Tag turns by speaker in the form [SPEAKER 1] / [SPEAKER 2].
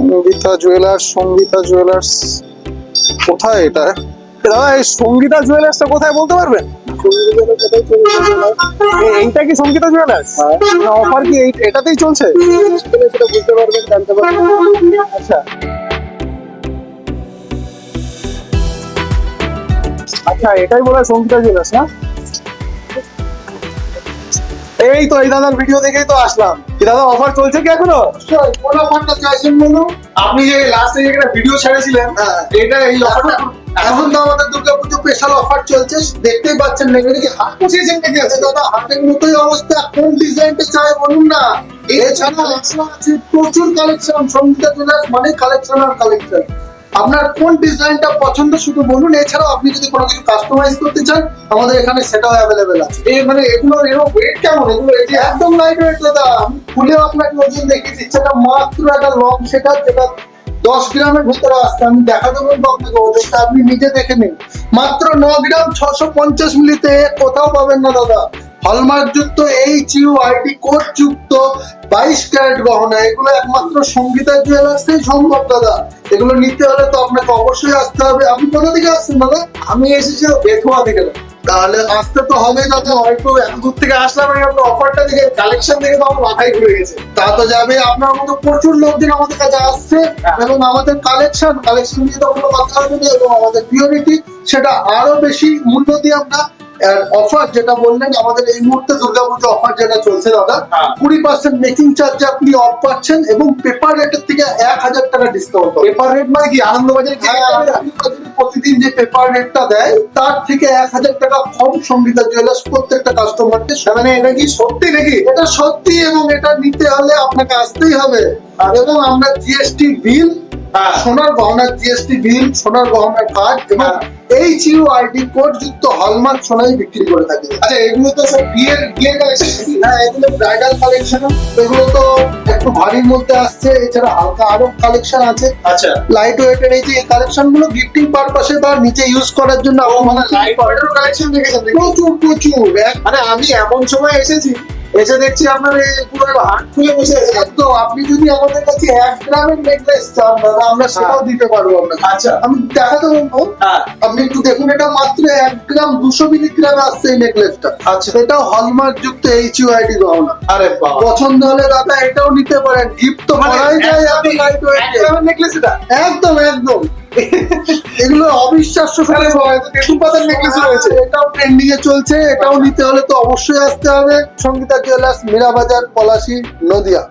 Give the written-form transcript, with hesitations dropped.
[SPEAKER 1] Sangeeta jewellers, Sangeeta jewellers কোথায় এটা? দাদা এই সঙ্গীতা জুয়েলার্সটা কোথায় বলতে পারবেন? এইটা কি সঙ্গীতা জুয়েলার্স? অফার কি এটাতেই চলছে?
[SPEAKER 2] সেটা বুঝতে পারবেন, জানতে পারবেন।
[SPEAKER 1] আচ্ছা আচ্ছা, এটাই বলে সঙ্গীতা জুয়েলার্স না? এই তো এই দাদার ভিডিও দেখেই তো আসলাম। কি দাদা অফার চলছে কি এখনো?
[SPEAKER 2] কোন অফারটা চাইছেন বলুন?
[SPEAKER 1] আপনি যে লাস্টে একটা ভিডিও ছেড়েছিলেন, এটা এই অফারটা
[SPEAKER 2] এখন তো আমাদের দুর্গাপুজো স্পেশাল অফার চলছে, দেখতেই পাচ্ছেন। এগুলো কি হাট বসিয়েছেন নাকি? আছে দাদা, হাটের মতোই অবস্থা। কোন ডিজাইনটা চাই বলুন না। এছাড়া আছে প্রচুর কালেকশন। সঙ্গীতা জুয়েলার্স মানে কালেকশন আর কালেকশন। আপনার কোন ডিজাইনটা পছন্দ শুধু বলুন। এছাড়াও আপনি যদি কোনো কিছু কাস্টমাইজ করতে চান, আমাদের এখানে সেটাও অ্যাভেলেবেল আছে।
[SPEAKER 1] এই মানে এগুলো এর ওয়েট কেমন? এগুলো এই যে
[SPEAKER 2] একদম লাইট ওয়েট দাদা। আমি খুলেও আপনাকে ওজন দেখিয়ে দিচ্ছি। এটা মাত্র একটা লং সেটার, যেটা 10 গ্রামের ভিতরে আসছে। আমি দেখাতে বলবো আপনাকে ওজনটা, আপনি নিজে দেখে নিন। মাত্র 9 গ্রাম 650 মিলিতে কোথাও পাবেন না দাদা। হলমার্ক যুক্ত HUID কোড যুক্ত 22 ক্যারেট গহনা, এগুলো একমাত্র সঙ্গীতা জুয়েলার্সেই সম্ভব দাদা। এগুলো নিতে হলে তো আপনাকে অবশ্যই আসতে হবে। আপনি কোথা থেকে আসছেন দাদা?
[SPEAKER 1] আমি এসেছি বেথুয়া থেকে।
[SPEAKER 2] তাহলে আসতে তো হবে দাদা।
[SPEAKER 1] হয়তো এত দূর থেকে আসলাম, আমি আপনার অফারটা দেখে কালেকশন দেখে তো আমার মাথায় ঘুরে গেছে।
[SPEAKER 2] তা তো যাবে, আপনার মতো প্রচুর লোকজন আমাদের কাছে আসছে এবং আমাদের কালেকশন নিয়ে তো কোনো কথা হবে না। এবং আমাদের পিওরিটি সেটা আরো বেশি মূল্য দিয়ে আমরা অফার যেটা বললেন, আমাদের এই মুহূর্তে দুর্গাপুজো অফার যেটা চলছে দাদা, 20% মেকিং চার্জে আপনি অফ পাচ্ছেন এবং পেপার রেটের থেকে 1000 টাকা ডিসকাউন্ট।
[SPEAKER 1] পেপার রেট মানে কি আনন্দবাজারে
[SPEAKER 2] প্রতিদিন যে পেপার রেটটা দেয় তার থেকে 1000 টাকা কম সঙ্গীতা জুয়েলার্স প্রত্যেকটা কাস্টমারকে।
[SPEAKER 1] মানে এটা কি সত্যি নাকি?
[SPEAKER 2] এটা সত্যি, এবং এটা নিতে হলে আপনাকে আসতেই হবে। এবং আমরা জিএসটি বিল, সোনার গহনার জিএসটি বিল, সোনার গহনার কার্ড এবং HUID কোড যুক্ত হলমার্ক সোনাই বিক্রি করে থাকি।
[SPEAKER 1] আচ্ছা এগুলো তো সব বিয়ের কালেকশন।
[SPEAKER 2] হ্যাঁ, এগুলো ব্রাইডাল কালেকশন। এগুলো তো একটু ভারীর মধ্যে আসছে। এছাড়া হালকা আরো কালেকশন আছে।
[SPEAKER 1] আচ্ছা
[SPEAKER 2] লাইট ওয়েটের এই যে কালেকশন গুলো গিফটিং পারপাসে বা নিচে ইউজ করার জন্য
[SPEAKER 1] মানে লাইট ওয়েটের কালেকশন দেখেছেন?
[SPEAKER 2] প্রচুর প্রচুর।
[SPEAKER 1] মানে আমি এমন সময় এসেছি, এসে দেখছি আপনার এই পুরো হাট খুলে বসে আছে।
[SPEAKER 2] একদম, আপনি যদি আমাদের কাছে 1 গ্রামের নেকলেস চান দাদা, আমরা সেটাও দিতে পারবো আপনাকে।
[SPEAKER 1] আচ্ছা
[SPEAKER 2] আমি দেখাতে বলবো, আপনি একটু দেখুন। এটা মাত্র 1 গ্রাম 200 মিলিগ্রাম আসছে এই নেকলেসটা।
[SPEAKER 1] আচ্ছা
[SPEAKER 2] এটাও হলমার্ক যুক্ত HUID গহনা।
[SPEAKER 1] আরে বাবা,
[SPEAKER 2] পছন্দ হলে দাদা এটাও নিতে পারেন। গিফট তো করাই যায় এত লাইট ওয়েট।
[SPEAKER 1] নেকলেস এটা
[SPEAKER 2] একদম একদম। এগুলো অবিশ্বাস্য।
[SPEAKER 1] তেঁতুল পাতার নেকলেস রয়েছে।
[SPEAKER 2] এটাও ট্রেন্ডিং এ চলছে। এটাও নিতে হলে তো অবশ্যই আসতে হবে। সঙ্গীতা জুয়েলার্স, মীরা বাজার, পলাশী, নদিয়া।